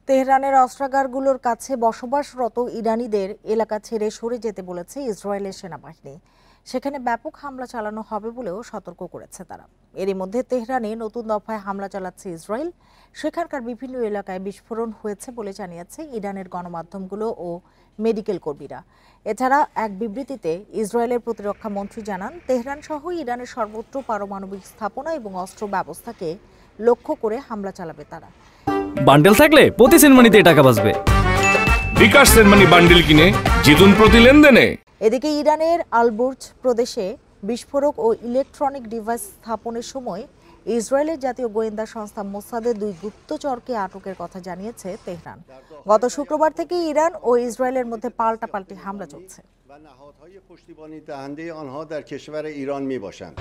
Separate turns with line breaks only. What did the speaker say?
তেহরানের অস্ত্রাগারগুলোর কাছে বসবাসরত ইরানিদের এলাকা ছেড়ে সরে যেতে বলেছে ইসরায়েলের সেনাবাহিনী। সেখানে ব্যাপক হামলা চালানো হবে বলেও সতর্ক করেছে তারা। এরই মধ্যে তেহরানে নতুন দফায় হামলা চালাচ্ছে ইসরায়েল। সেখানকার বিভিন্ন এলাকায় বিস্ফোরণ হয়েছে বলে জানিয়েছে ইরানের গণমাধ্যমগুলো ও মেডিকেল কর্মীরা। এছাড়া এক বিবৃতিতে ইসরায়েলের প্রতিরক্ষা মন্ত্রী জানান, তেহরান সহ ইরানের সর্বত্র পারমাণবিক স্থাপনা এবং অস্ত্র ব্যবস্থাকে লক্ষ্য করে হামলা চালাবে তারা।
বান্ডেল থাকলে প্রতি সেনমানিতে টাকা বাঁচবে।
বিকাশ সেনমানি বান্ডেল কিনে জিতুন প্রতি লেনদেনে।
এদিকে ইরানের আলবুর্জ প্রদেশে বিস্ফোরক ও ইলেকট্রনিক ডিভাইস স্থাপনের সময় ইসরায়েলের জাতীয় গোয়েন্দা সংস্থা মোসাদের 2 গুপ্তচরকে আটকের কথা জানিয়েছে তেহরান। গত শুক্রবার থেকে ইরান ও ইসরায়েলের মধ্যে পাল্টাপাল্টি হামলা চলছে।
پشتیبانی دهنده آنها در کشور ایران میباشند.